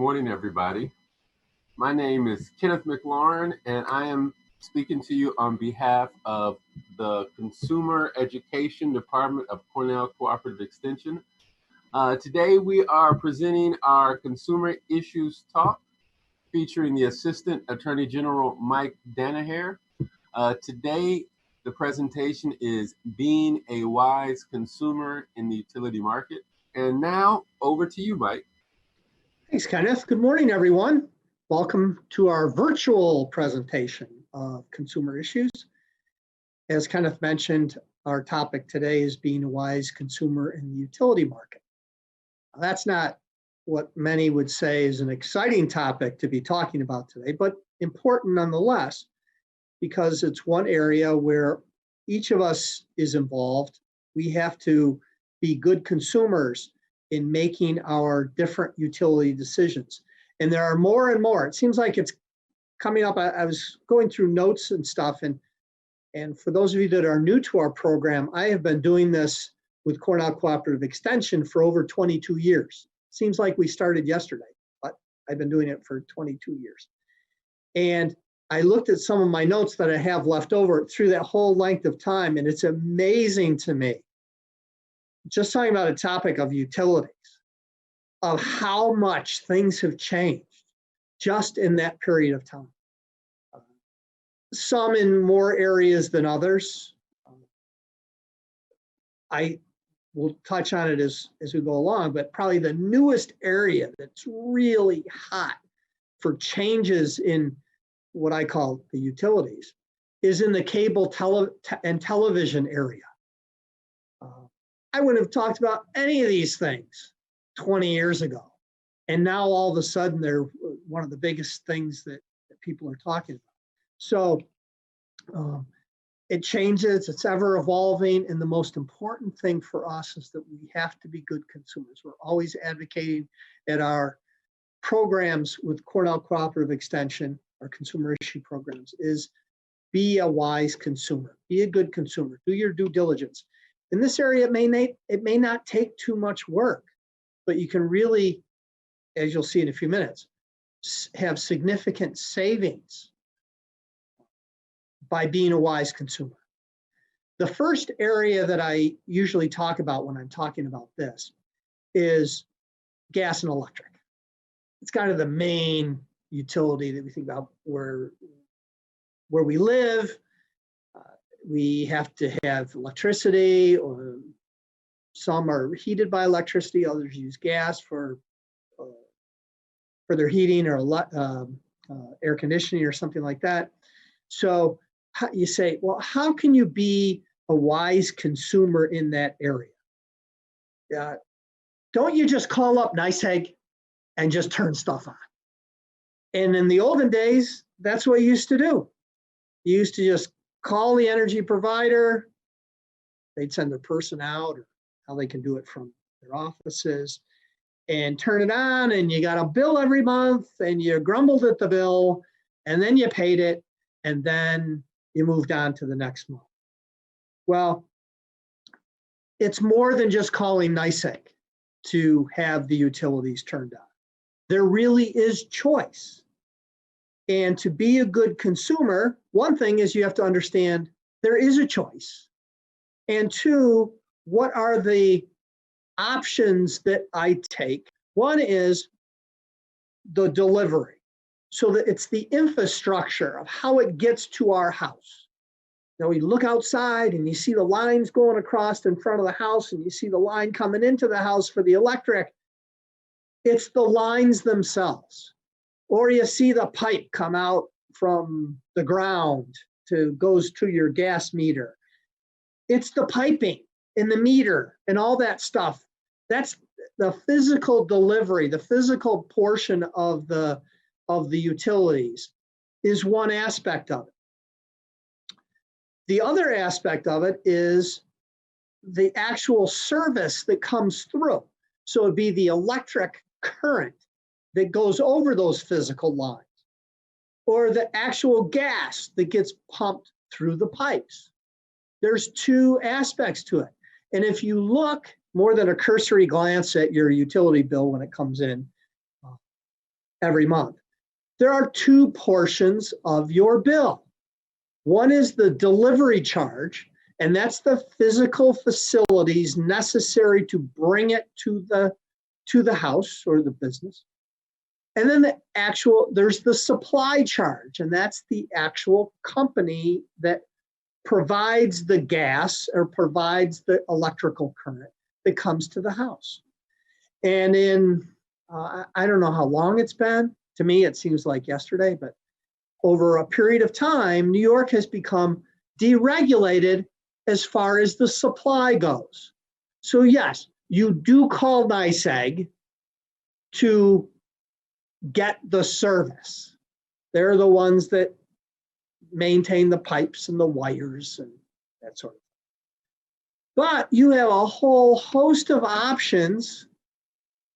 morning, everybody. My name is Kenneth McLaurin, and I am speaking to you on behalf of the Consumer Education Department of Cornell Cooperative Extension. Today, we are presenting our Consumer Issues Talk featuring the Assistant Attorney General Mike Danaher. Today, the presentation is Being a Wise Consumer in the Utility Market. And now, over to you, Mike. Thanks, Kenneth. Good morning, everyone. Welcome to our virtual presentation of consumer issues. As Kenneth mentioned, our topic today is being a wise consumer in the utility market. That's not what many would say is an exciting topic to be talking about today, but important nonetheless, because it's one area where each of us is involved. We have to be good consumers in making our different utility decisions. And there are more and more. It seems like it's coming up. I was going through notes and stuff, and for those of you that are new to our program, I have been doing this with Cornell Cooperative Extension for over 22 years. Seems like we started yesterday, but I've been doing it for 22 years. And I looked at some of my notes that I have left over through that whole length of time, and it's amazing to me, just talking about a topic of utilities, of how much things have changed just in that period of time. Some in more areas than others. I will touch on it as we go along, but probably the newest area that's really hot for changes in what I call the utilities is in the cable and television area. I wouldn't have talked about any of these things 20 years ago. And now all of a sudden they're one of the biggest things that people are talking about. So it changes, it's ever evolving. And the most important thing for us is that we have to be good consumers. We're always advocating at our programs with Cornell Cooperative Extension, our consumer issue programs, is be a wise consumer, be a good consumer, do your due diligence. In this area, it may not take too much work, but you can really, as you'll see in a few minutes, have significant savings by being a wise consumer. The first area that I usually talk about when I'm talking about this is gas and electric. It's kind of the main utility that we think about where we live. We have to have electricity, or some are heated by electricity, others use gas for their heating or air conditioning or something like that. So you say, well, how can you be a wise consumer in that area? Don't you just call up NYSEG and just turn stuff on? And in the olden days, that's what you used to do. You used to just call the energy provider, they'd send their person out, or how they can do it from their offices, and turn it on, and you got a bill every month, and you grumbled at the bill, and then you paid it, and then you moved on to the next month. Well, it's more than just calling NYSEG to have the utilities turned on. There really is choice. And to be a good consumer, one thing is you have to understand there is a choice. And two, what are the options that I take? One is the delivery. So that it's the infrastructure of how it gets to our house. Now we look outside and you see the lines going across in front of the house, and you see the line coming into the house for the electric. It's the lines themselves. Or you see the pipe come out from the ground goes to your gas meter. It's the piping and the meter and all that stuff. That's the physical delivery, the physical portion of the utilities is one aspect of it. The other aspect of it is the actual service that comes through. So it'd be the electric current that goes over those physical lines, or the actual gas that gets pumped through the pipes. There's two aspects to it. And if you look more than a cursory glance at your utility bill when it comes in, every month. There are two portions of your bill. One is the delivery charge, and that's the physical facilities necessary to bring it to the house or the business. And then there's the supply charge, and that's the actual company that provides the gas or provides the electrical current that comes to the house. And in, I don't know how long it's been. To me, it seems like yesterday, but over a period of time, New York has become deregulated as far as the supply goes. So yes, you do call NYSEG to get the service. They're the ones that maintain the pipes and the wires and that sort of thing. But you have a whole host of options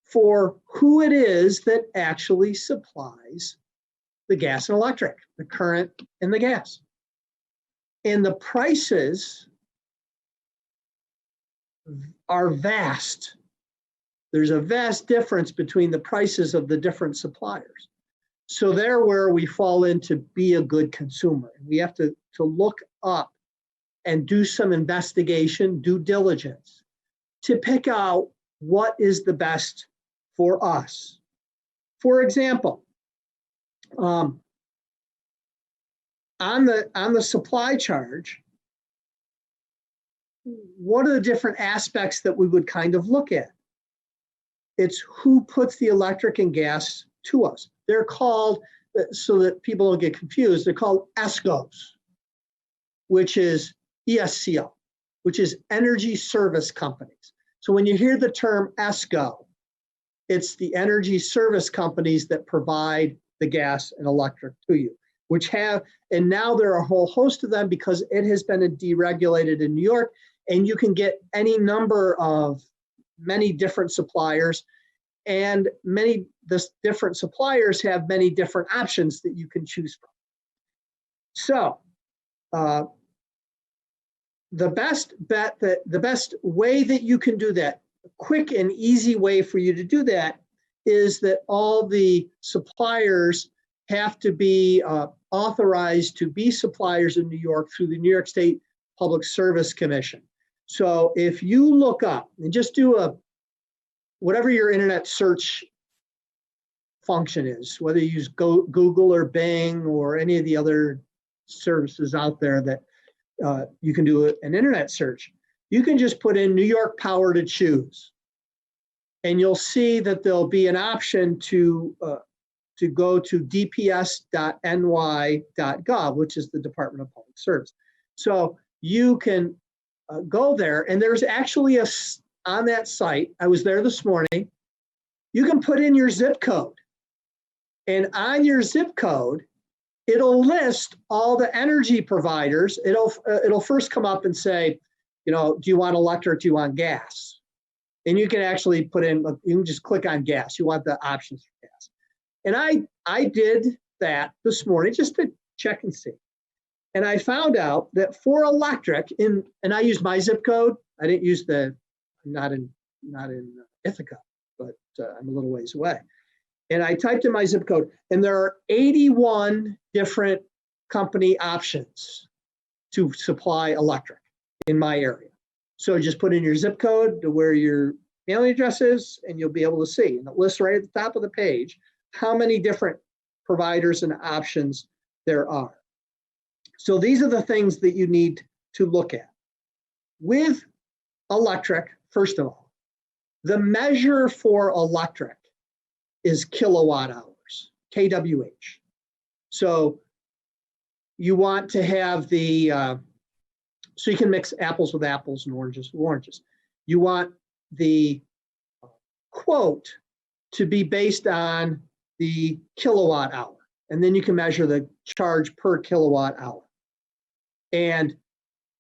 for who it is that actually supplies the gas and electric, the current and the gas. And the prices are vast. There's a vast difference between the prices of the different suppliers. So there where we fall into be a good consumer. We have to look up and do some investigation, due diligence, to pick out what is the best for us. For example, on the supply charge, what are the different aspects that we would kind of look at? It's who puts the electric and gas to us. They're called, so that people don't get confused, they're called ESCOs, which is ESCO, which is energy service companies. So when you hear the term ESCO, it's the energy service companies that provide the gas and electric to you, which have, and now there are a whole host of them because it has been deregulated in New York, and you can get any number of many different suppliers, and the different suppliers have many different options that you can choose from. So the best way that you can do that, a quick and easy way for you to do that, is that all the suppliers have to be authorized to be suppliers in New York through the New York State Public Service Commission. So if you look up and just do whatever your internet search function is, whether you use Google or Bing or any of the other services out there that you can do an internet search, you can just put in New York Power to choose. And you'll see that there'll be an option to go to dps.ny.gov, which is the Department of Public Service. So you can go there, and there's actually on that site, I was there this morning, you can put in your zip code. And on your zip code, it'll list all the energy providers. It'll first come up and say, do you want electric, do you want gas? And you can actually put in, you can just click on gas. You want the options for gas. And I did that this morning just to check and see. And I found out that for electric, and I used my zip code. I didn't use not in Ithaca, but I'm a little ways away. And I typed in my zip code, and there are 81 different company options to supply electric in my area. So just put in your zip code to where your mailing address is, and you'll be able to see. And it lists right at the top of the page how many different providers and options there are. So these are the things that you need to look at. With electric, first of all, the measure for electric is kilowatt hours, kWh. So you want to have so you can mix apples with apples and oranges with oranges. You want the quote to be based on the kilowatt hour, and then you can measure the charge per kilowatt hour. And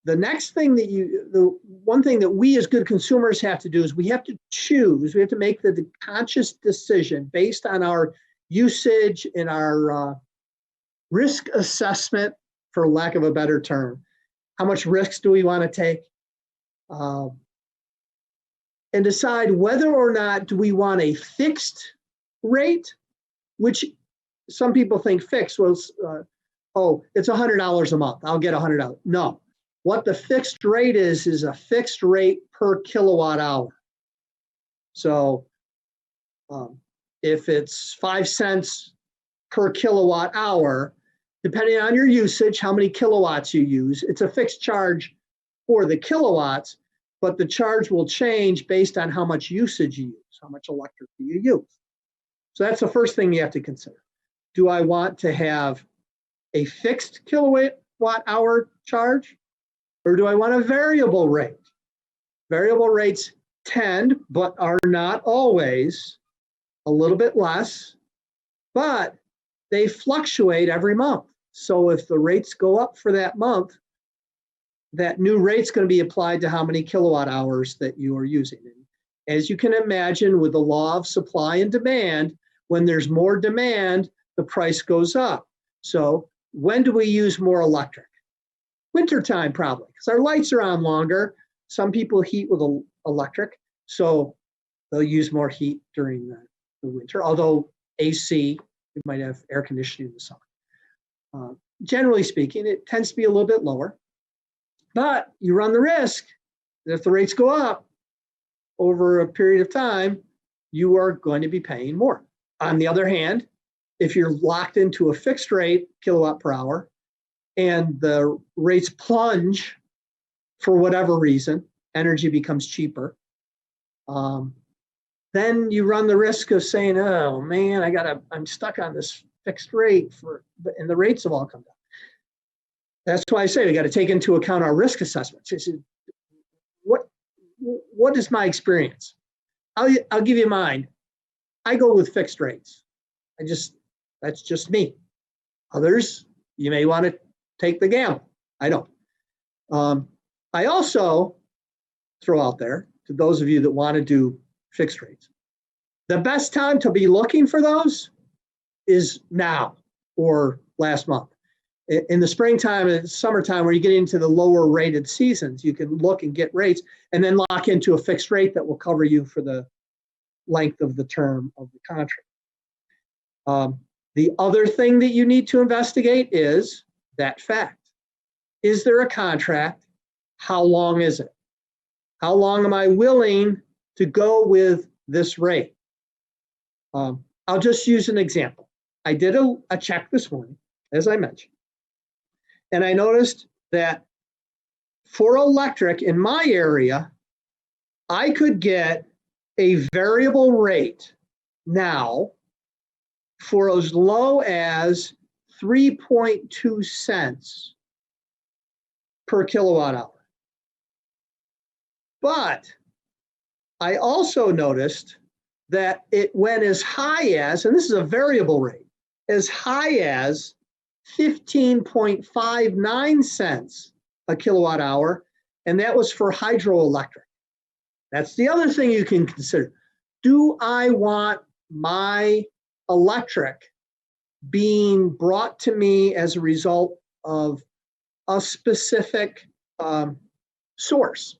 the next thing the one thing that we as good consumers have to do is we have to make the conscious decision based on our usage and our risk assessment, for lack of a better term. How much risks do we want to take? And decide whether or not do we want a fixed rate which some people think fixed was, oh, it's $100 a month. I'll get $100. No, what the fixed rate is a fixed rate per kilowatt hour. So if it's 5 cents per kilowatt hour, depending on your usage, how many kilowatts you use, it's a fixed charge for the kilowatts, but the charge will change based on how much usage you use, how much electricity you use. So that's the first thing you have to consider. Do I want to have a fixed kilowatt hour charge, or do I want a variable rate? Variable rates tend, but are not always, a little bit less, but they fluctuate every month. So if the rates go up for that month, that new rate's going to be applied to how many kilowatt hours that you are using. And as you can imagine, with the law of supply and demand, when there's more demand, the price goes up. So when do we use more electric? Wintertime, probably, because our lights are on longer. Some people heat with electric, so they'll use more heat during the winter, although AC, you might have air conditioning in the summer. Generally speaking, it tends to be a little bit lower, but you run the risk that if the rates go up over a period of time, you are going to be paying more. On the other hand, if you're locked into a fixed rate kilowatt per hour and the rates plunge for whatever reason, energy becomes cheaper, then you run the risk of saying, oh man, I'm stuck on this fixed rate and the rates have all come down. That's why I say we got to take into account our risk assessments. What is my experience? I'll give you mine. I go with fixed rates. That's just me. Others, you may want to take the gamble. I don't. I also throw out there to those of you that want to do fixed rates, the best time to be looking for those is now or last month. In the springtime and summertime, where you get into the lower rated seasons, you can look and get rates and then lock into a fixed rate that will cover you for the length of the term of the contract. The other thing that you need to investigate is that fact. Is there a contract? How long is it? How long am I willing to go with this rate? I'll just use an example. I did a check this morning, as I mentioned, and I noticed that for electric in my area, I could get a variable rate now for as low as 3.2 cents per kilowatt hour. But I also noticed that it went as high as, and this is a variable rate, as high as 15.59 cents a kilowatt hour, and that was for hydroelectric. That's the other thing you can consider. Do I want my electric being brought to me as a result of a specific source?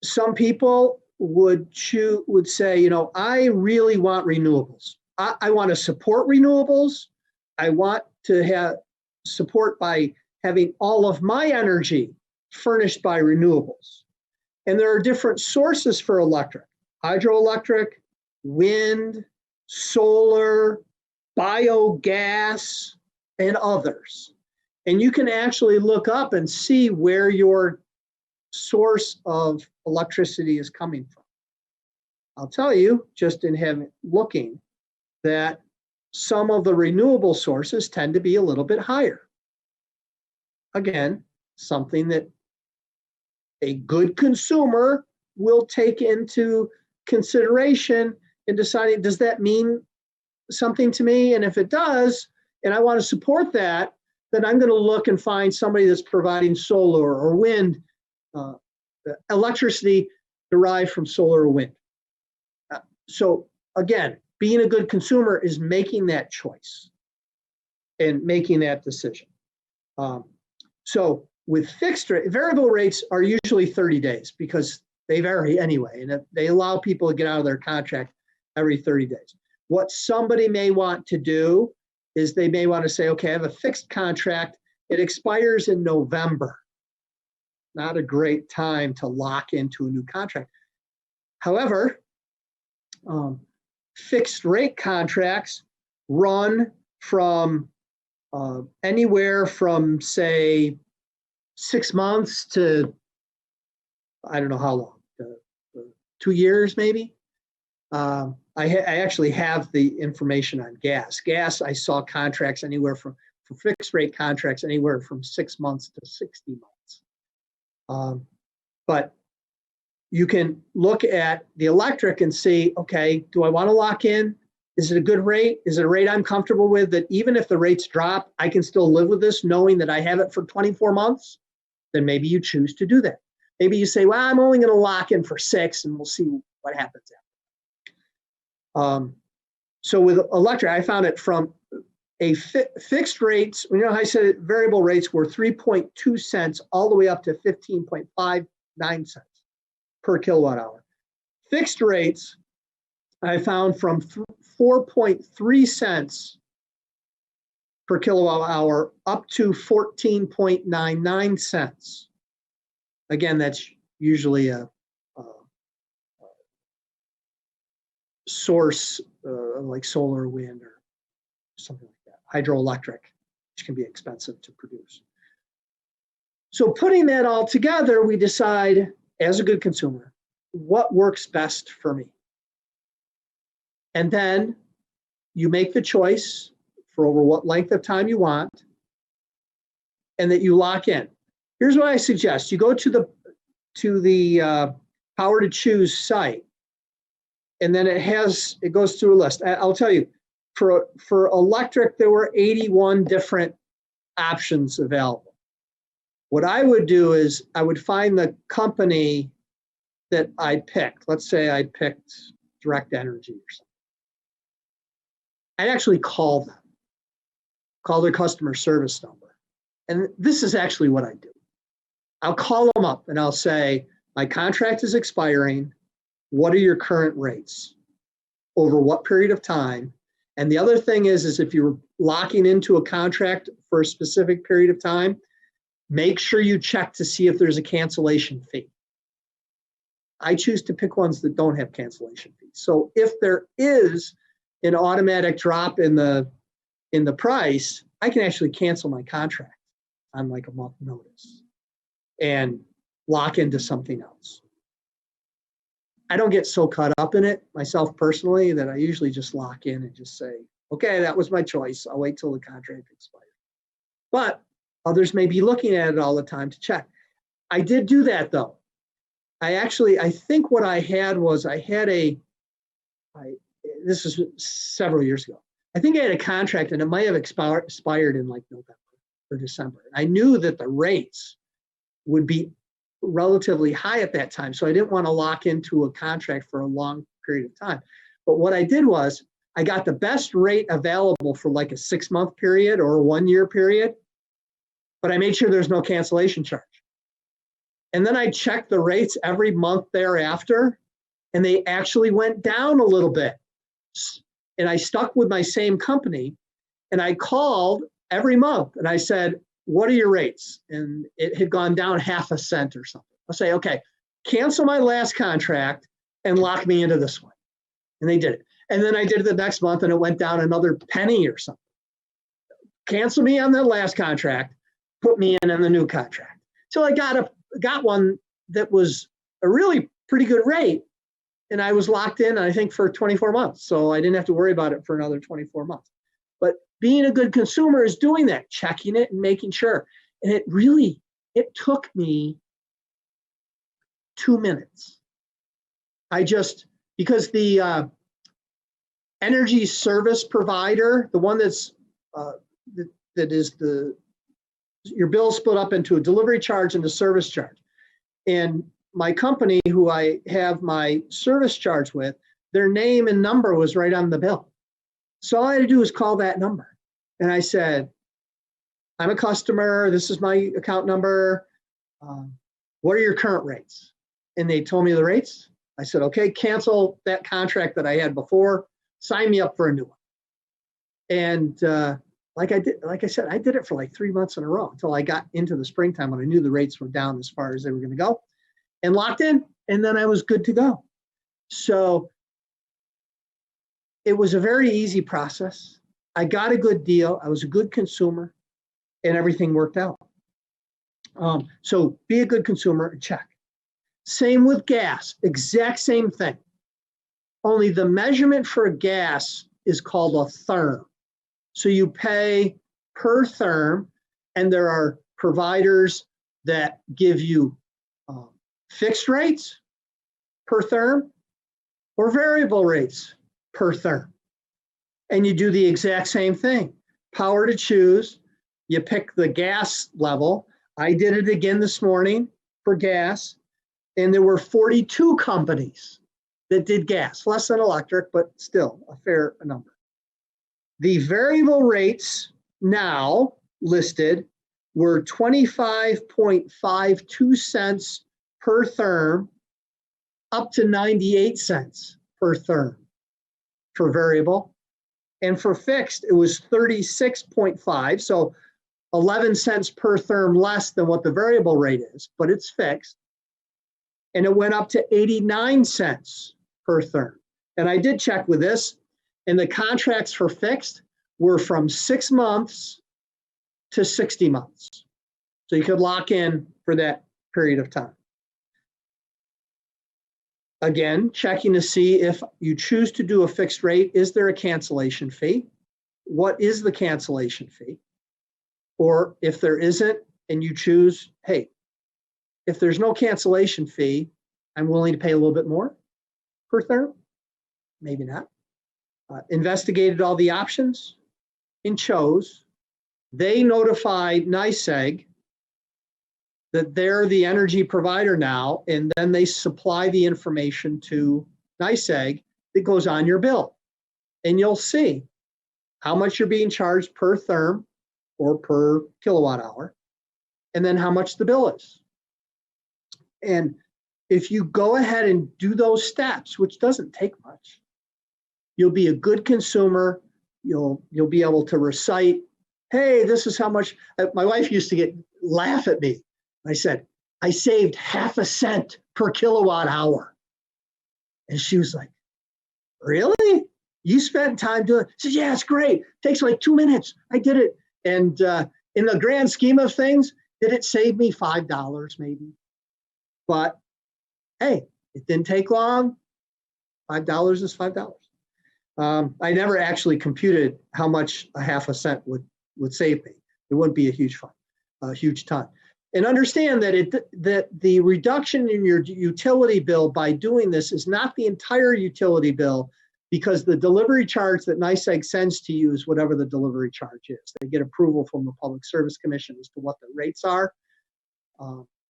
Some people would say, I really want renewables. I want to support renewables. I want to have support by having all of my energy furnished by renewables. And there are different sources for electric: hydroelectric, wind, solar, biogas, and others. And you can actually look up and see where your source of electricity is coming from. I'll tell you, just in looking, that some of the renewable sources tend to be a little bit higher. Again, something that a good consumer will take into consideration in deciding, does that mean something to me? And if it does, and I want to support that, then I'm going to look and find somebody that's providing solar or wind, electricity derived from solar or wind. So again, being a good consumer is making that choice and making that decision. So with fixed rate, variable rates are usually 30 days because they vary anyway, and they allow people to get out of their contract every 30 days. What somebody may want to do is they may want to say, okay, I have a fixed contract. It expires in November. Not a great time to lock into a new contract. However, fixed rate contracts run from anywhere from, say, 6 months to, I don't know how long, 2 years maybe. I actually have the information on gas. Gas, I saw contracts anywhere from, for fixed rate contracts, anywhere from 6 months to 60 months. But you can look at the electric and see, okay, do I want to lock in? Is it a good rate? Is it a rate I'm comfortable with, that even if the rates drop, I can still live with this knowing that I have it for 24 months? Then maybe you choose to do that. Maybe you say, well, I'm only going to lock in for 6 and we'll see what happens after. So with electric, I found it from a fixed rates, you know how I said variable rates were 3.2 cents all the way up to 15.59 cents per kilowatt hour. Fixed rates, I found from 4.3 cents per kilowatt hour up to 14.99 cents. Again, that's usually a source like solar, wind, or something like that. Hydroelectric, which can be expensive to produce. So putting that all together, we decide, as a good consumer, what works best for me. And then you make the choice for over what length of time you want, and that you lock in. Here's what I suggest. You go to the Power to Choose site, and then it goes through a list. I'll tell you, for electric, there were 81 different options available. What I would do is I would find the company that I picked. Let's say I picked Direct Energy or something. I'd actually call them, call their customer service number. And this is actually what I do. I'll call them up and I'll say, my contract is expiring. What are your current rates? Over what period of time? And the other thing is if you're locking into a contract for a specific period of time, make sure you check to see if there's a cancellation fee. I choose to pick ones that don't have cancellation fees. So if there is an automatic drop in the price, I can actually cancel my contract on like a month notice and lock into something else. I don't get so caught up in it myself personally that I usually just lock in and just say, okay, that was my choice. I'll wait till the contract expires. But others may be looking at it all the time to check. I did do that though. I think what I had was this is several years ago. I think I had a contract and it might have expired in like November or December. And I knew that the rates would be relatively high at that time. So I didn't want to lock into a contract for a long period of time. But what I did was I got the best rate available for like a 6-month period or a 1-year period, but I made sure there's no cancellation charge. And then I checked the rates every month thereafter, and they actually went down a little bit. And I stuck with my same company, and I called every month and I said, what are your rates? And it had gone down 0.5 cent or something. I'll say, okay, cancel my last contract and lock me into this one. And they did it. And then I did it the next month and it went down another penny or something. Cancel me on the last contract, put me in on the new contract. So I got one that was a really pretty good rate, and I was locked in, I think, for 24 months. So I didn't have to worry about it for another 24 months. But being a good consumer is doing that, checking it and making sure. And it took me 2 minutes. Because the energy service provider, the one that's that is your bill split up into a delivery charge and a service charge. And my company, who I have my service charge with, their name and number was right on the bill. So all I had to do was call that number. And I said, I'm a customer, this is my account number. What are your current rates? And they told me the rates. I said, okay, cancel that contract that I had before, sign me up for a new one. And like I said, I did it for like 3 months in a row until I got into the springtime when I knew the rates were down as far as they were going to go, and locked in, and then I was good to go. So it was a very easy process. I got a good deal. I was a good consumer, and everything worked out. So be a good consumer and check. Same with gas, exact same thing. Only the measurement for gas is called a therm. So you pay per therm, and there are providers that give you fixed rates per therm or variable rates per therm. And you do the exact same thing. Power to choose. You pick the gas level. I did it again this morning for gas, and there were 42 companies that did gas, less than electric, but still a fair number. The variable rates now listed were 25.52 cents per therm up to 98 cents per therm for variable. And for fixed, it was 36.5, so 11 cents per therm less than what the variable rate is, but it's fixed. And it went up to 89 cents per therm. And I did check with this, and the contracts for fixed were from 6 months to 60 months. So you could lock in for that period of time. Again, checking to see if you choose to do a fixed rate, is there a cancellation fee? What is the cancellation fee? Or if there isn't, and you choose, hey, if there's no cancellation fee, I'm willing to pay a little bit more per therm, maybe not. Investigated all the options and chose. They notified NYSEG that they're the energy provider now, and then they supply the information to NYSEG that goes on your bill. And you'll see how much you're being charged per therm or per kilowatt hour, and then how much the bill is. And if you go ahead and do those steps, which doesn't take much, you'll be a good consumer. You'll be able to recite, hey, this is how much. My wife used to laugh at me. I said, I saved half a cent per kilowatt hour. And she was like, really? You spent time doing it? I said, yeah, it's great. It takes like 2 minutes. I did it. And in the grand scheme of things, did it save me $5 maybe? But hey, it didn't take long. $5 is $5. I never actually computed how much a half a cent would save me. It wouldn't be a huge ton. And understand that the reduction in your utility bill by doing this is not the entire utility bill, because the delivery charge that NYSEG sends to you is whatever the delivery charge is. They get approval from the Public Service Commission as to what the rates are.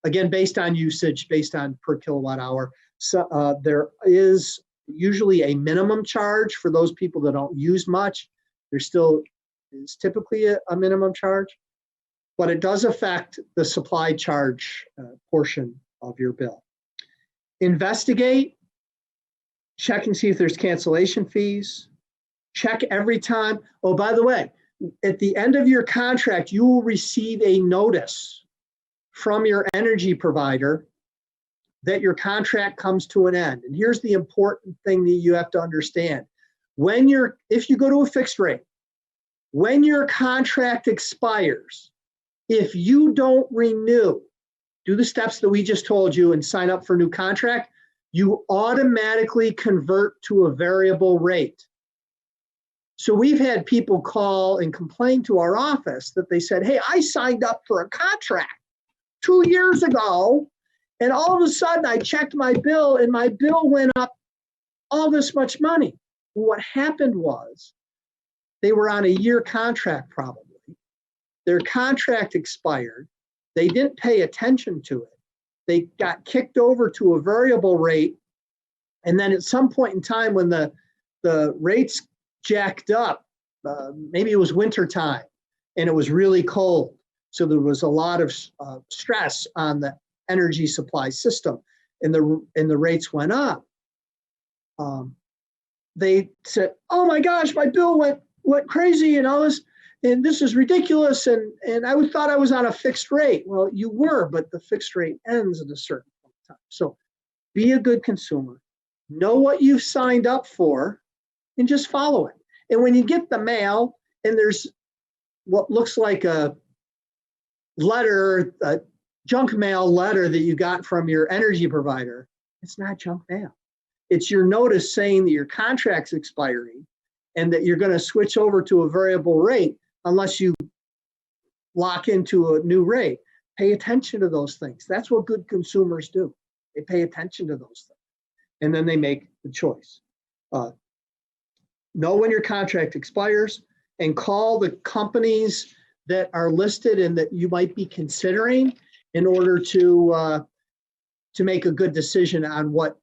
Again, based on usage, based on per kilowatt hour. So there is usually a minimum charge for those people that don't use much. There still is typically a minimum charge, but it does affect the supply charge portion of your bill. Investigate, check and see if there's cancellation fees. Check every time. Oh, by the way, at the end of your contract, you will receive a notice from your energy provider that your contract comes to an end. And here's the important thing that you have to understand. If you go to a fixed rate, when your contract expires, if you don't renew, do the steps that we just told you and sign up for a new contract, you automatically convert to a variable rate. So we've had people call and complain to our office that they said, hey, I signed up for a contract 2 years ago, and all of a sudden I checked my bill and my bill went up all this much money. What happened was they were on a year contract probably. Their contract expired. They didn't pay attention to it. They got kicked over to a variable rate. And then at some point in time when the rates jacked up, maybe it was winter time and it was really cold. So there was a lot of stress on the energy supply system, and the rates went up. they said, oh my gosh, my bill went crazy and all this, and this is ridiculous. And I thought I was on a fixed rate. Well, you were, but the fixed rate ends at a certain point in time. So be a good consumer, know what you've signed up for, and just follow it. And when you get the mail and there's what looks like a letter, a junk mail letter that you got from your energy provider, it's not junk mail. It's your notice saying that your contract's expiring and that you're going to switch over to a variable rate unless you lock into a new rate. Pay attention to those things. That's what good consumers do. They pay attention to those things, and then they make the choice. Know when your contract expires and call the companies that are listed and that you might be considering in order to make a good decision on what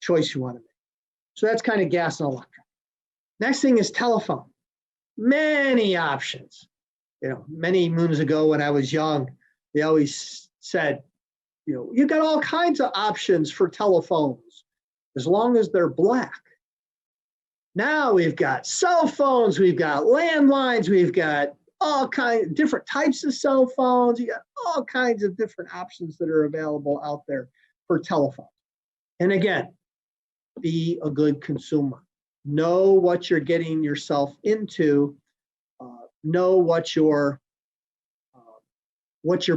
choice you want to make. So that's kind of gas and electric. Next thing is telephone. Many options. Many moons ago when I was young, they always said, you got all kinds of options for telephones as long as they're black. Now we've got cell phones, we've got landlines, we've got all kinds of different types of cell phones. You got all kinds of different options that are available out there for telephones. And again, be a good consumer. Know what you're getting yourself into. Know what you're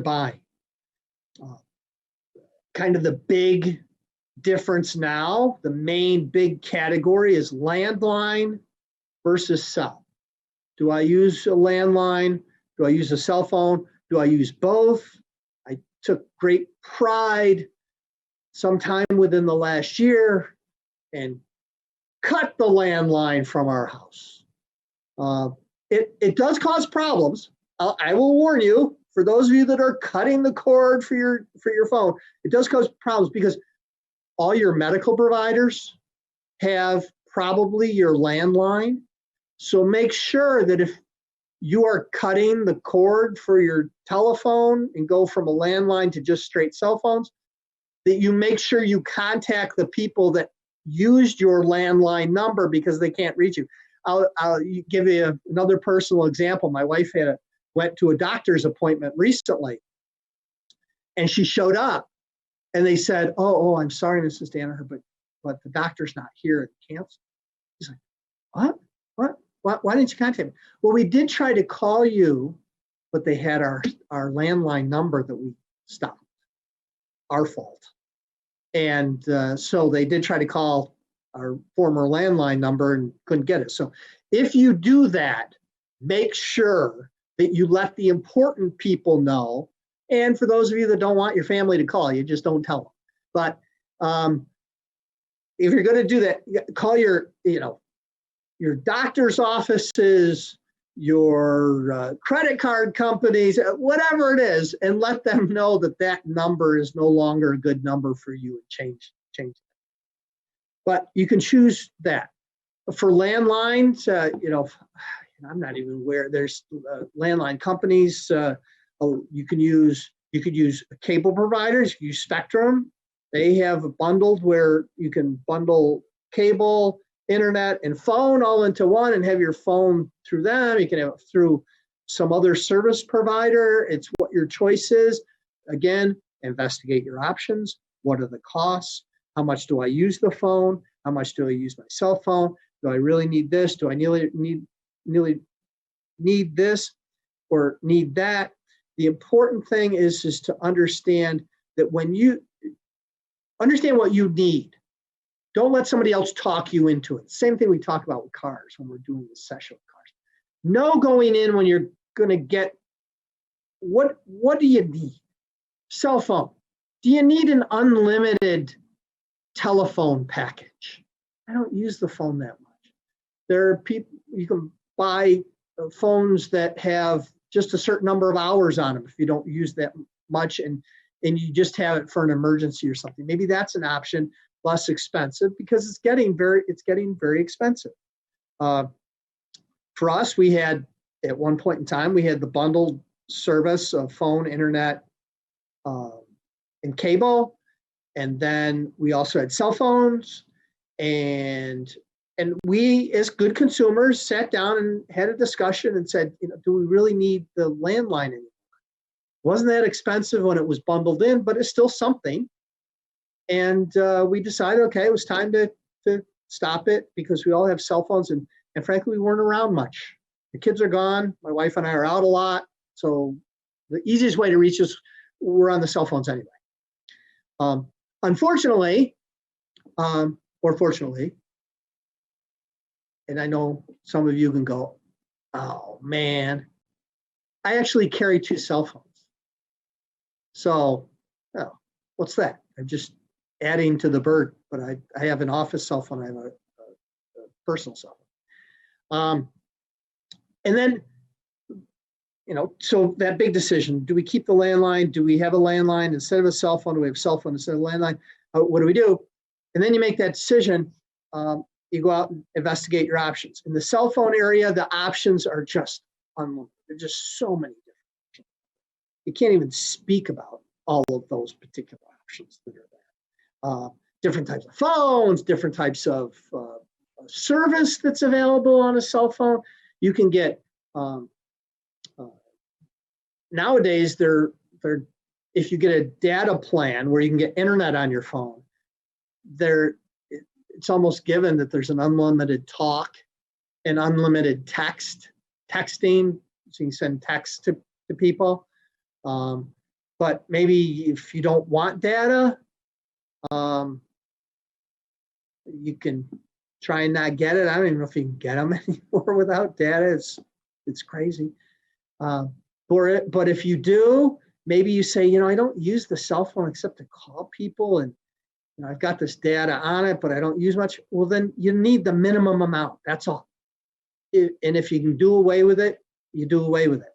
buying. Kind of the big difference now, the main big category is landline versus cell. Do I use a landline? Do I use a cell phone? Do I use both? I took great pride sometime within the last year and cut the landline from our house. It does cause problems. I will warn you, for those of you that are cutting the cord for your phone, it does cause problems because all your medical providers have probably your landline. So make sure that if you are cutting the cord for your telephone and go from a landline to just straight cell phones, that you make sure you contact the people that used your landline number because they can't reach you. I'll give you another personal example. My wife went to a doctor's appointment recently, and she showed up, and they said, "Oh, I'm sorry, Mrs. Danaher, but the doctor's not here at the cancel." She's like, "What? Why didn't you contact me?" Well, we did try to call you, but they had our landline number that we stopped. Our fault. And so they did try to call our former landline number and couldn't get it. So if you do that, make sure that you let the important people know. And for those of you that don't want your family to call you, just don't tell them. But if you're going to do that, call your doctor's offices, your credit card companies, whatever it is, and let them know that number is no longer a good number for you and change it. But you can choose that. For landlines, I'm not even aware. There's landline companies. You could use cable providers. You use Spectrum. They have bundled where you can bundle cable, internet, and phone all into one and have your phone through them. You can have it through some other service provider. It's what your choice is. Again, investigate your options. What are the costs? How much do I use the phone? How much do I use my cell phone? Do I really need this? Do I need this or need that? The important thing is to understand that when you understand what you need, don't let somebody else talk you into it. Same thing we talk about with cars when we're doing this session with cars. Know going in when you're going to get, what do you need? Cell phone. Do you need an unlimited telephone package? I don't use the phone that much. There are people, you can buy phones that have just a certain number of hours on them if you don't use that much and you just have it for an emergency or something. Maybe that's an option, less expensive, because it's getting very expensive. For us, we had, at one point in time, we had the bundled service of phone, internet, and cable. And then we also had cell phones, and And we, as good consumers, sat down and had a discussion and said, do we really need the landline anymore? Wasn't that expensive when it was bundled in, but it's still something. And we decided, okay, it was time to stop it because we all have cell phones, and frankly, we weren't around much. The kids are gone. My wife and I are out a lot. So the easiest way to reach us, we're on the cell phones anyway. Unfortunately, or fortunately, and I know some of you can go, oh man, I actually carry 2 cell phones. So, what's that? I'm just adding to the burden, but I have an office cell phone. I have a personal cell phone. And then, so that big decision, do we keep the landline? Do we have a landline instead of a cell phone? Do we have a cell phone instead of a landline? What do we do? And then you make that decision. You go out and investigate your options. In the cell phone area, the options are just unlimited. There are just so many different options. You can't even speak about all of those particular options that are there. Different types of phones, different types of service that's available on a cell phone. You can get nowadays if you get a data plan where you can get internet on your phone, it's almost given that there's an unlimited talk and unlimited texting, so you can send text to people. But maybe if you don't want data, you can try and not get it. I don't even know if you can get them anymore without data. It's crazy. But if you do, maybe you say, I don't use the cell phone except to call people, and I've got this data on it, but I don't use much. Well, then you need the minimum amount. That's all. And if you can do away with it, you do away with it.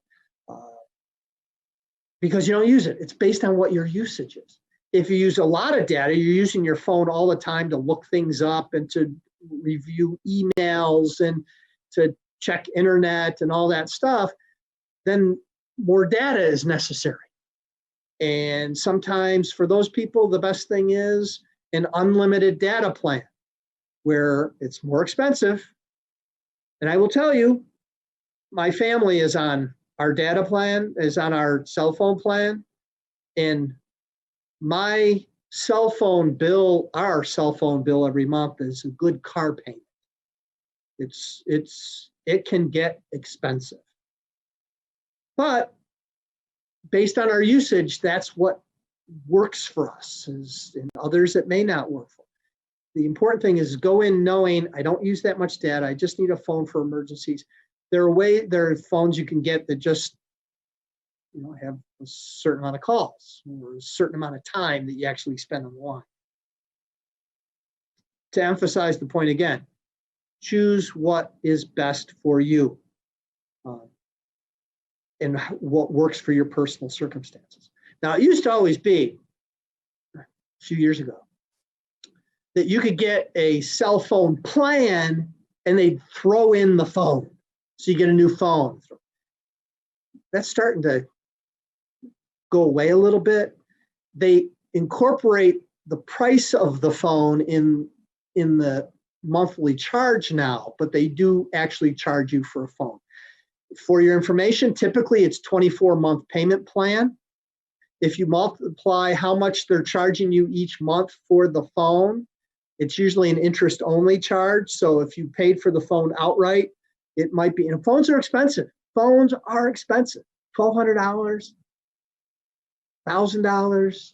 Because you don't use it. It's based on what your usage is. If you use a lot of data, you're using your phone all the time to look things up and to review emails and to check internet and all that stuff, then more data is necessary. And sometimes for those people, the best thing is an unlimited data plan where it's more expensive. And I will tell you, my family is on our data plan, is on our cell phone plan. And my cell phone bill, our cell phone bill every month is a good car payment. It can get expensive. But based on our usage, that's what works for us. And others it may not work for. The important thing is go in knowing I don't use that much data. I just need a phone for emergencies. There are phones you can get that just have a certain amount of calls or a certain amount of time that you actually spend on the line. To emphasize the point again, choose what is best for you and what works for your personal circumstances. Now, it used to always be, a few years ago, that you could get a cell phone plan and they'd throw in the phone. So you get a new phone. That's starting to go away a little bit. They incorporate the price of the phone in the monthly charge now, but they do actually charge you for a phone. For your information, typically it's 24-month payment plan. If you multiply how much they're charging you each month for the phone, it's usually an interest-only charge. So if you paid for the phone outright, it might be, and phones are expensive. Phones are expensive. $1,200, $1,000,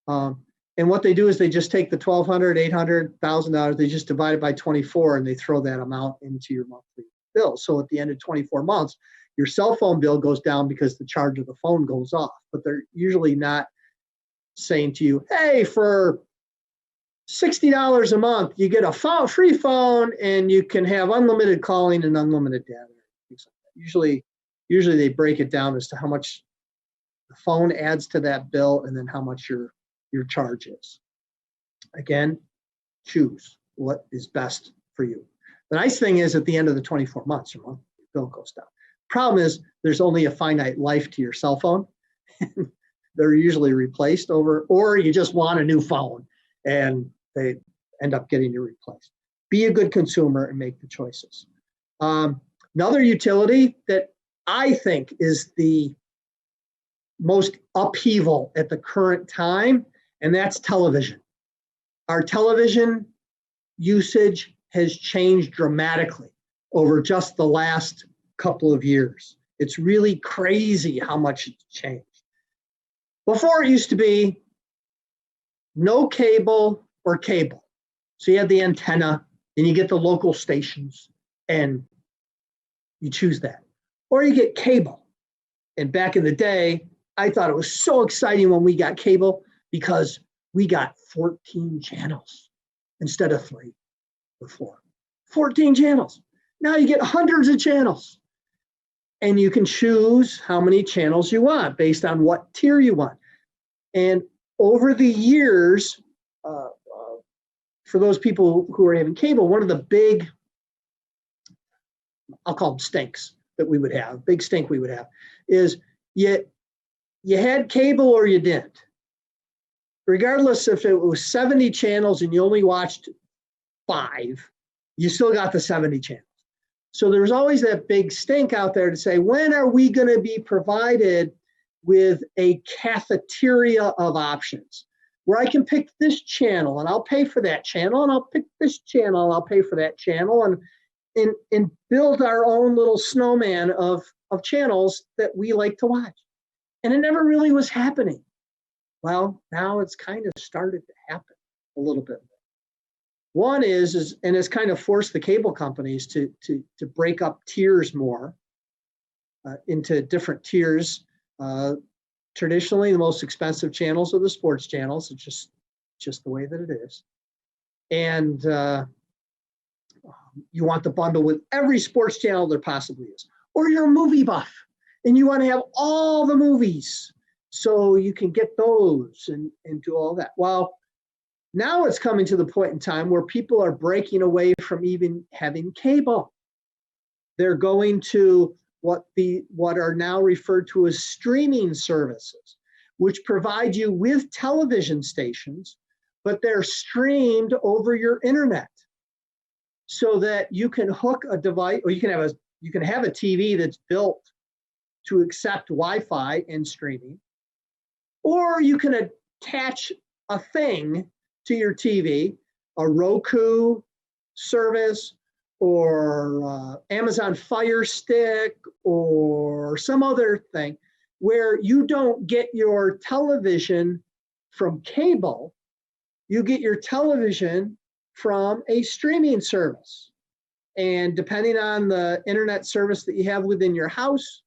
$800. And what they do is they just take the $1,200, $800, $1,000, they just divide it by 24 and they throw that amount into your monthly bill. So at the end of 24 months, your cell phone bill goes down because the charge of the phone goes off. But they're usually not saying to you, hey, for $60 a month, you get a free phone and you can have unlimited calling and unlimited data. Usually they break it down as to how much the phone adds to that bill and then how much your charge is. Again, choose what is best for you. The nice thing is at the end of the 24 months, your bill goes down. Problem is there's only a finite life to your cell phone. They're usually replaced or you just want a new phone and they end up getting you replaced. be a good consumer and make the choices. Another utility that I think is the most upheaval at the current time, and that's television. Our television usage has changed dramatically over just the last couple of years. It's really crazy how much it's changed. Before, it used to be no cable or cable. So you had the antenna and you get the local stations and you choose that. Or you get cable. And back in the day, I thought it was so exciting when we got cable because we got 14 channels instead of 3 before. 14 channels. Now you get hundreds of channels. And you can choose how many channels you want based on what tier you want. And over the years, for those people who are having cable, one of the big, I'll call them stinks that we would have, big stink we would have, is you had cable or you didn't. Regardless if it was 70 channels and you only watched 5, you still got the 70 channels. So there's always that big stink out there to say, when are we going to be provided with a cafeteria of options where I can pick this channel and I'll pay for that channel, and I'll pick this channel and I'll pay for that channel, and build our own little snowman of channels that we like to watch. And it never really was happening. Well, now it's kind of started to happen a little bit. One is and it's kind of forced the cable companies to break up tiers more into different tiers. Traditionally, the most expensive channels are the sports channels. It's just the way that it is. And you want the bundle with every sports channel there possibly is. Or you're a movie buff and you want to have all the movies so you can get those and do all that. Well, now it's coming to the point in time where people are breaking away from even having cable. They're going to what are now referred to as streaming services, which provide you with television stations, but they're streamed over your internet, so that you can hook a device, or you can have a TV that's built to accept Wi-Fi and streaming, or you can attach a thing to your TV, a Roku service, or Amazon Fire Stick, or some other thing, where you don't get your television from cable, you get your television from a streaming service. And depending on the internet service that you have within your house,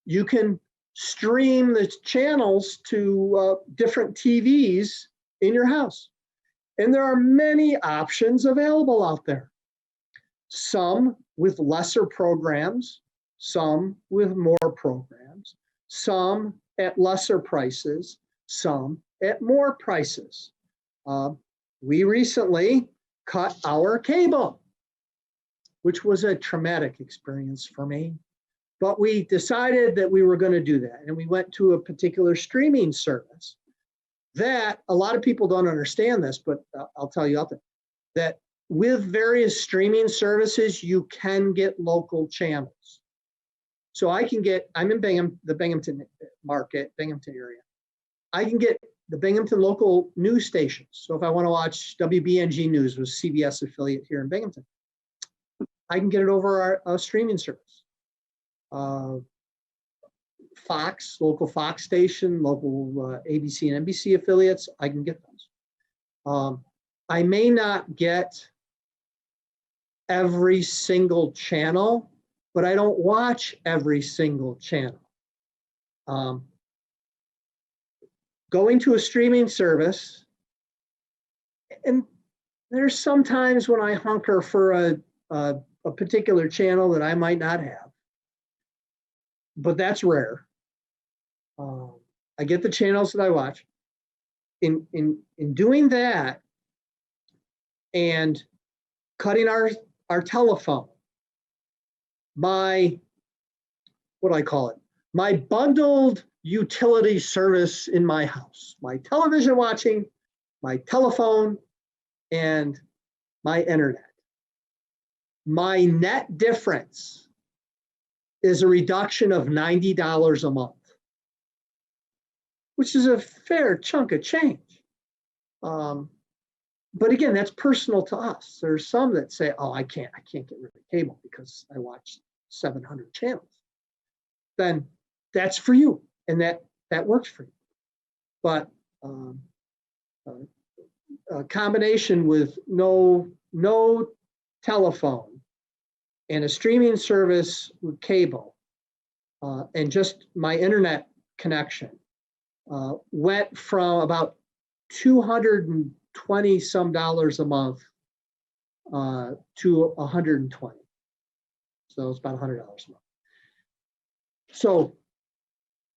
you can stream the channels to different TVs in your house. And there are many options available out there. Some with lesser programs, some with more programs, some at lesser prices, some at more prices. We recently cut our cable, which was a traumatic experience for me. But we decided that we were going to do that. And we went to a particular streaming service that a lot of people don't understand this, but I'll tell you out there, that with various streaming services, you can get local channels. So I'm in the Binghamton market, Binghamton area. I can get the Binghamton local news stations. So if I want to watch WBNG News, with CBS affiliate here in Binghamton, I can get it over our streaming service. Fox, local Fox station, local ABC and NBC affiliates, I can get those. I may not get every single channel, but I don't watch every single channel. Going to a streaming service, and there's sometimes when I hunker for a particular channel that I might not have, but that's rare. I get the channels that I watch. In doing that and cutting our telephone, my bundled utility service in my house, my television watching, my telephone, and my internet. My net difference is a reduction of $90 a month, which is a fair chunk of change. But again, that's personal to us. There's some that say, oh, I can't get rid of cable because I watch 700 channels. Then that's for you, and that works for you. But a combination with no telephone and a streaming service with cable and just my internet connection went from about $220 some a month to $120. So it's about $100 a month. So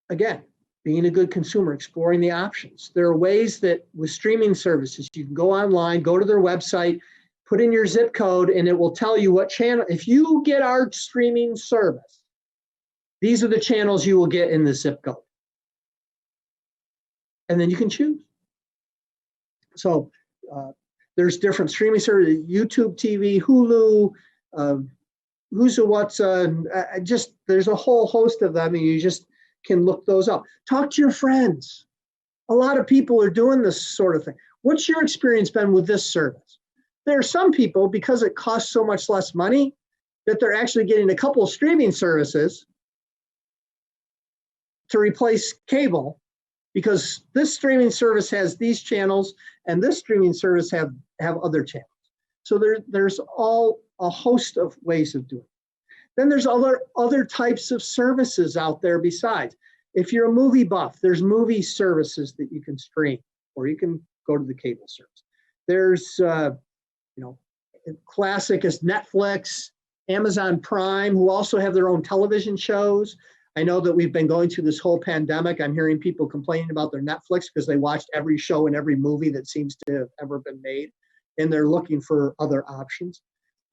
again, being a good consumer, exploring the options. There are ways that with streaming services, you can go online, go to their website, put in your zip code, and it will tell you what channel. If you get our streaming service, these are the channels you will get in the zip code. And then you can choose. So there's different streaming services, YouTube TV, Hulu, Who's What's, just there's a whole host of them, and you just can look those up. Talk to your friends. A lot of people are doing this sort of thing. What's your experience been with this service? There are some people, because it costs so much less money, that they're actually getting a couple of streaming services to replace cable, because this streaming service has these channels and this streaming service have other channels. So there's all a host of ways of doing it. Then there's other types of services out there besides. If you're a movie buff, there's movie services that you can stream, or you can go to the cable service. There's, classic is Netflix, Amazon Prime, who also have their own television shows. I know that we've been going through this whole pandemic. I'm hearing people complaining about their Netflix because they watched every show and every movie that seems to have ever been made, and they're looking for other options.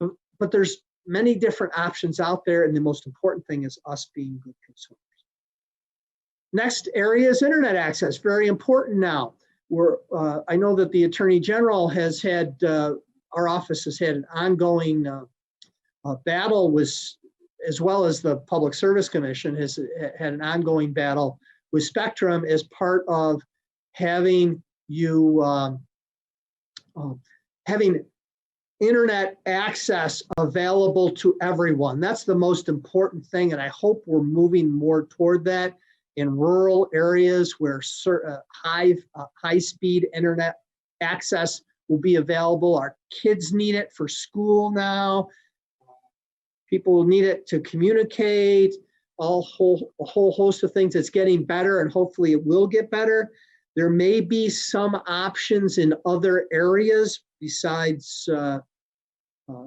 But there's many different options out there, and the most important thing is us being good consumers. Next area is internet access, very important now. I know that the Attorney General has had, our office has had an ongoing battle with, as well as the Public Service Commission has had an ongoing battle with Spectrum as part of having having internet access available to everyone. That's the most important thing, and I hope we're moving more toward that in rural areas where high-speed internet access will be available. Our kids need it for school now. People need it to communicate, a whole host of things. It's getting better, and hopefully it will get better. There may be some options in other areas besides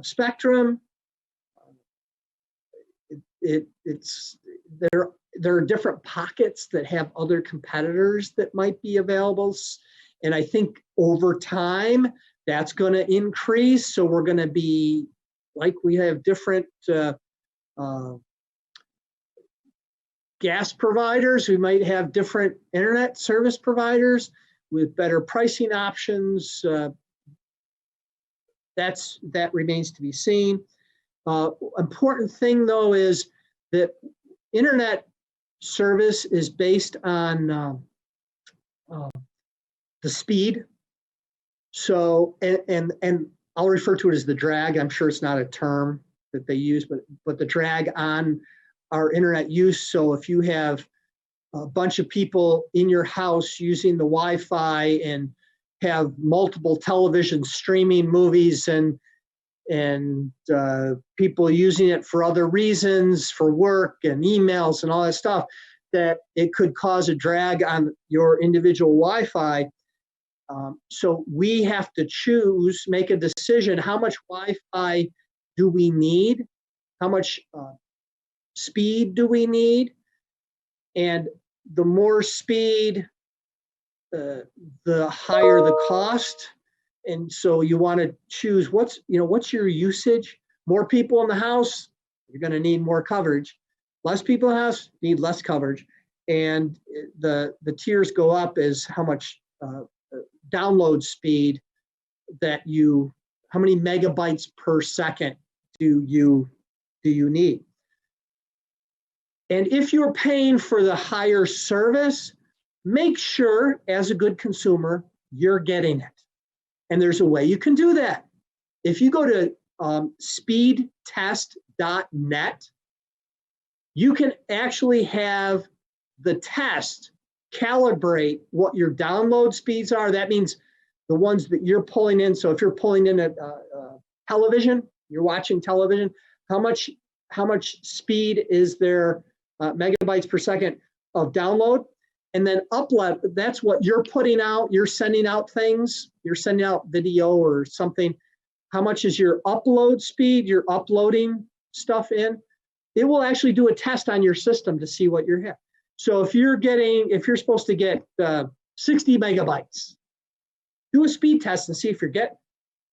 Spectrum. There are different pockets that have other competitors that might be available, and I think over time that's going to increase. So we're going to be, like we have different gas providers, we might have different internet service providers with better pricing options. That remains to be seen. Important thing though is that internet service is based on the speed. So, and I'll refer to it as the drag. I'm sure it's not a term that they use, but the drag on our internet use. So if you have a bunch of people in your house using the Wi-Fi and have multiple televisions streaming movies and people using it for other reasons, for work and emails and all that stuff, that it could cause a drag on your individual Wi-Fi. So we have to make a decision, how much Wi-Fi do we need? How much speed do we need? And the more speed, the higher the cost. And so you want to choose what's your usage. More people in the house, you're going to need more coverage. Less people in the house need less coverage. And the tiers go up as how much download speed how many megabytes per second do you need? And if you're paying for the higher service, make sure as a good consumer, you're getting it. And there's a way you can do that. If you go to speedtest.net, you can actually have the test calibrate what your download speeds are. That means the ones that you're pulling in. So if you're pulling in a television, you're watching television, how much speed is there megabytes per second of download? And then upload, that's what you're putting out. You're sending out things. You're sending out video or something. How much is your upload speed? You're uploading stuff in. It will actually do a test on your system to see what you're hitting. So if you're supposed to get 60 megabytes, do a speed test and see if you're getting.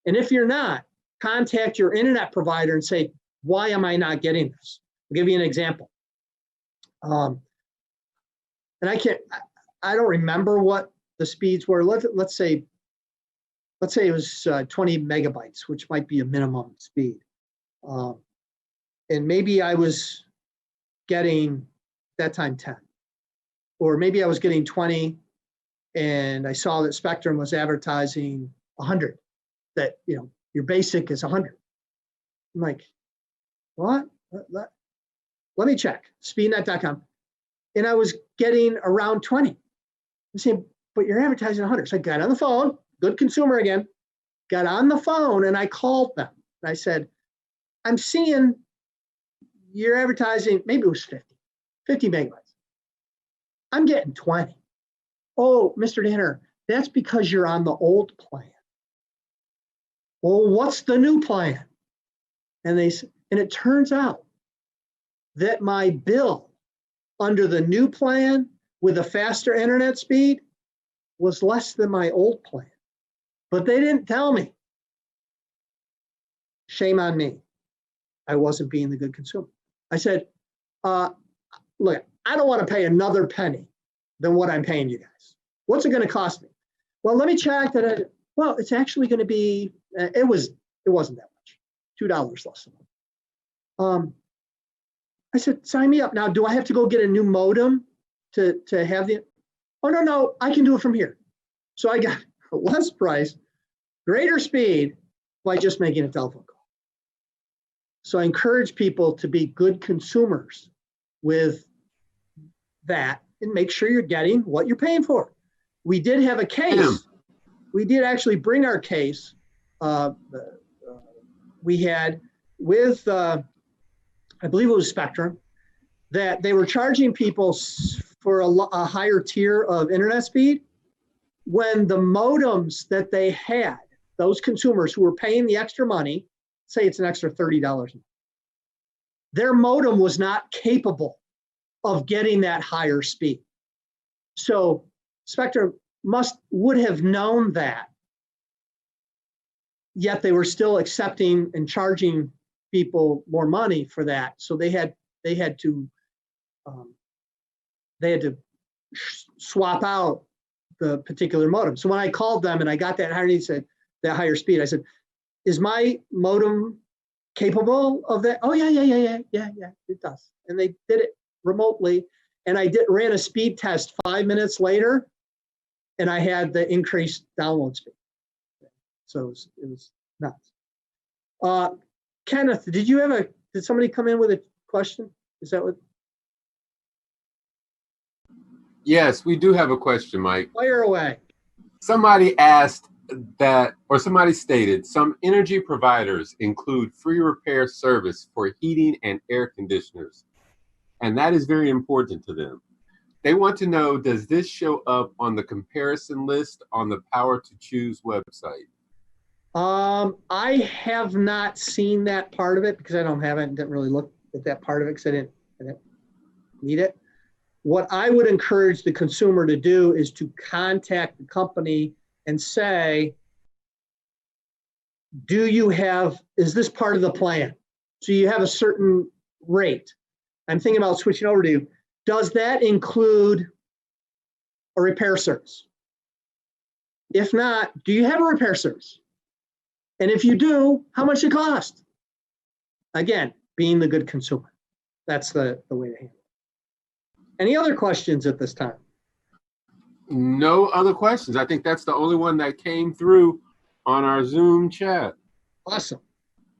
And if you're not, contact your internet provider and say, why am I not getting this? I'll give you an example. And I don't remember what the speeds were. Let's say it was 20 megabytes, which might be a minimum speed. And maybe I was getting that time 10, or maybe I was getting 20 and I saw that Spectrum was advertising 100, that, your basic is 100. I'm like, what? Let me check, speednet.com. And I was getting around 20. I'm saying, but you're advertising 100. So I got on the phone, good consumer again, got on the phone and I called them. And I said, I'm seeing you're advertising, maybe it was 50 megabytes. I'm getting 20. Oh, Mr. Danner, that's because you're on the old plan. Well, what's the new plan? And it turns out that my bill under the new plan with a faster internet speed was less than my old plan. But they didn't tell me. Shame on me. I wasn't being the good consumer. I said, look, I don't want to pay another penny than what I'm paying you guys. What's it going to cost me? Well, let me check that. Well, it's actually going to be, it wasn't that much, $2 less. I said, sign me up. Now, do I have to go get a new modem to have the, oh, no, I can do it from here. So I got less price, greater speed by just making a telephone call. So I encourage people to be good consumers with that and make sure you're getting what you're paying for. We did have a case. We did actually bring our case. We had with, I believe it was Spectrum, that they were charging people for a higher tier of internet speed when the modems that they had, those consumers who were paying the extra money, say it's an extra $30, their modem was not capable of getting that higher speed. So Spectrum would have known that, yet they were still accepting and charging people more money for that. So they had to swap out the particular modem. So when I called them and I got that higher speed, I said, is my modem capable of that? Oh yeah, it does. And they did it remotely. And I ran a speed test 5 minutes later, and I had the increased download speed. So it was nuts. Kenneth, did somebody come in with a question? Is that what? Yes, we do have a question, Mike. Fire away. Somebody asked that, or somebody stated, some energy providers include free repair service for heating and air conditioners, and that is very important to them. They want to know, does this show up on the comparison list on the Power to Choose website? I have not seen that part of it because I didn't really look at that part of it because I didn't need it. What I would encourage the consumer to do is to contact the company and say, is this part of the plan? So you have a certain rate. I'm thinking about switching over to you. Does that include a repair service? If not, do you have a repair service? And if you do, how much it cost? Again, being the good consumer. That's the way to handle it. Any other questions at this time? No other questions. I think that's the only one that came through on our Zoom chat. Awesome.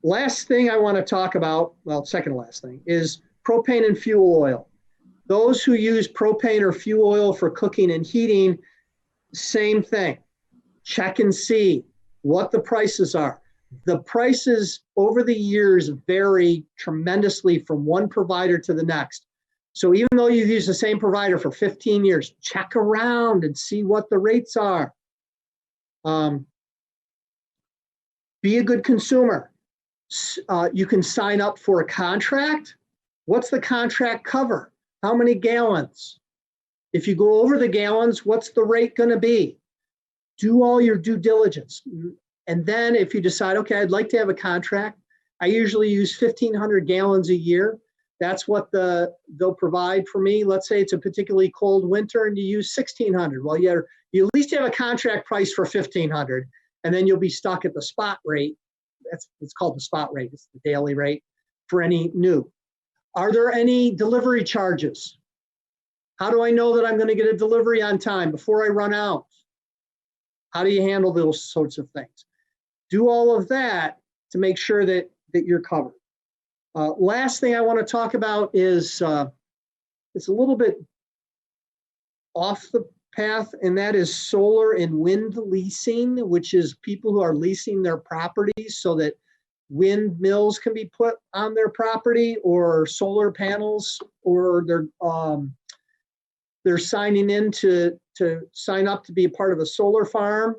Last thing I want to talk about, well, second to last thing, is propane and fuel oil. Those who use propane or fuel oil for cooking and heating, same thing. Check and see what the prices are. The prices over the years vary tremendously from one provider to the next. So even though you've used the same provider for 15 years, check around and see what the rates are. Be a good consumer. You can sign up for a contract. What's the contract cover? How many gallons? If you go over the gallons, what's the rate going to be? Do all your due diligence. And then if you decide, okay, I'd like to have a contract, I usually use 1,500 gallons a year. That's what they'll provide for me. Let's say it's a particularly cold winter and you use 1,600. Well, you at least have a contract price for 1,500, and then you'll be stuck at the spot rate. It's called the spot rate. It's the daily rate for any new. Are there any delivery charges? How do I know that I'm going to get a delivery on time before I run out? How do you handle those sorts of things? Do all of that to make sure that you're covered. Last thing I want to talk about is it's a little bit off the path, and that is solar and wind leasing, which is people who are leasing their properties so that windmills can be put on their property, or solar panels, or they're signing in to sign up to be a part of a solar farm.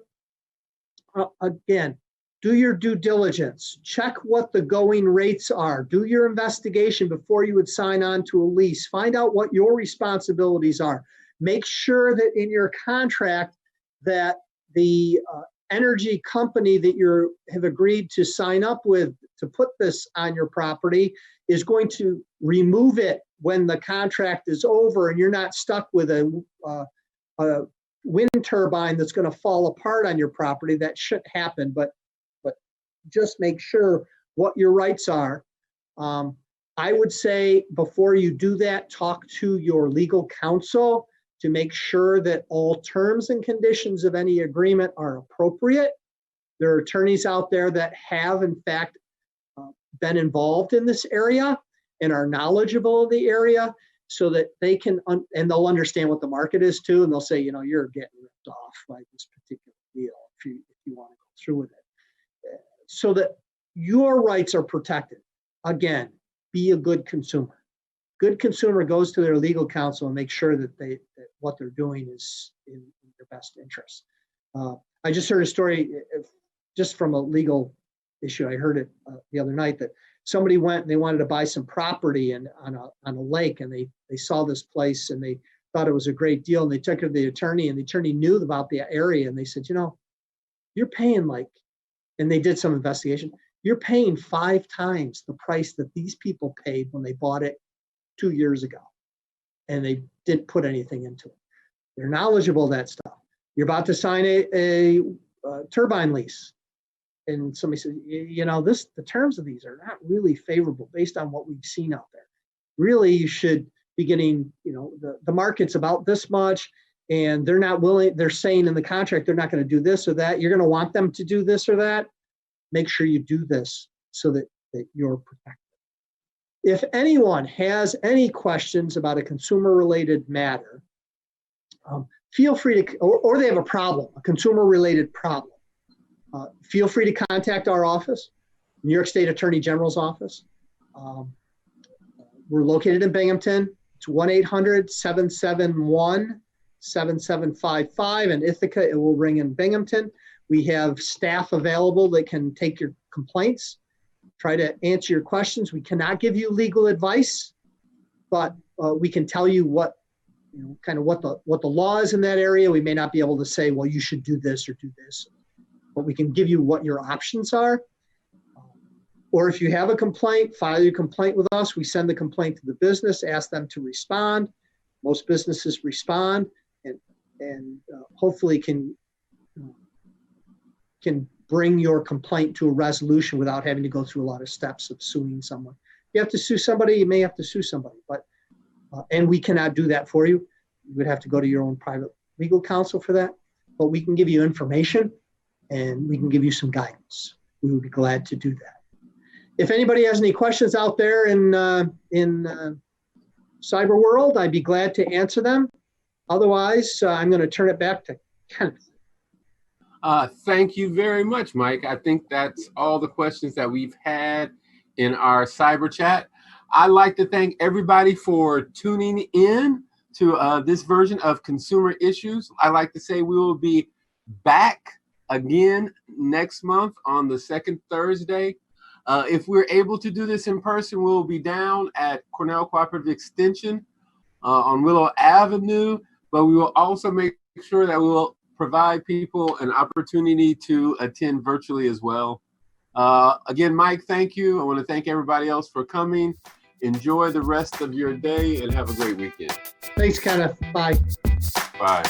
Again, do your due diligence. Check what the going rates are. Do your investigation before you would sign on to a lease. Find out what your responsibilities are. Make sure that in your contract that the energy company that you have agreed to sign up with to put this on your property is going to remove it when the contract is over, and you're not stuck with a wind turbine that's going to fall apart on your property. That shouldn't happen, but just make sure what your rights are. I would say before you do that, talk to your legal counsel to make sure that all terms and conditions of any agreement are appropriate. There are attorneys out there that have, in fact, been involved in this area and are knowledgeable in the area, so that they can, and they'll understand what the market is too, and they'll say, you're getting ripped off by this particular deal if you want to go through with it, so that your rights are protected. Again, be a good consumer. Good consumer goes to their legal counsel and makes sure that what they're doing is in their best interest. I just heard a story just from a legal issue. I heard it the other night that somebody went and they wanted to buy some property on a lake, and they saw this place and they thought it was a great deal, and they took it to the attorney, and the attorney knew about the area, and they said, you're paying and they did some investigation, you're paying 5 times the price that these people paid when they bought it 2 years ago, and they didn't put anything into it. They're knowledgeable of that stuff. You're about to sign a turbine lease, and somebody said, the terms of these are not really favorable based on what we've seen out there. Really, you should be getting, the market's about this much, and they're not willing, they're saying in the contract they're not going to do this or that. You're going to want them to do this or that. Make sure you do this so that you're protected. If anyone has any questions about a consumer-related matter, feel free to, or they have a problem, a consumer-related problem, feel free to contact our office, New York State Attorney General's office. We're located in Binghamton. It's 1-800-771-7755. In Ithaca, it will ring in Binghamton. We have staff available that can take your complaints, try to answer your questions. We cannot give you legal advice, but we can tell you what the law is in that area. We may not be able to say, well, you should do this or do this, but we can give you what your options are. Or if you have a complaint, file your complaint with us. We send the complaint to the business, ask them to respond. Most businesses respond and hopefully can bring your complaint to a resolution without having to go through a lot of steps of suing someone. If you have to sue somebody, you may have to sue somebody, but and we cannot do that for you. You would have to go to your own private legal counsel for that, but we can give you information and we can give you some guidance. We would be glad to do that. If anybody has any questions out there in cyber world, I'd be glad to answer them. Otherwise, I'm going to turn it back to Kenneth. Thank you very much, Mike. I think that's all the questions that we've had in our cyber chat. I'd like to thank everybody for tuning in to this version of Consumer Issues. I'd like to say we will be back again next month on the second Thursday. If we're able to do this in person, we'll be down at Cornell Cooperative Extension on Willow Avenue, but we will also make sure that we will provide people an opportunity to attend virtually as well. Again, Mike, thank you. I want to thank everybody else for coming. Enjoy the rest of your day and have a great weekend. Thanks, Kenneth. Bye. Bye.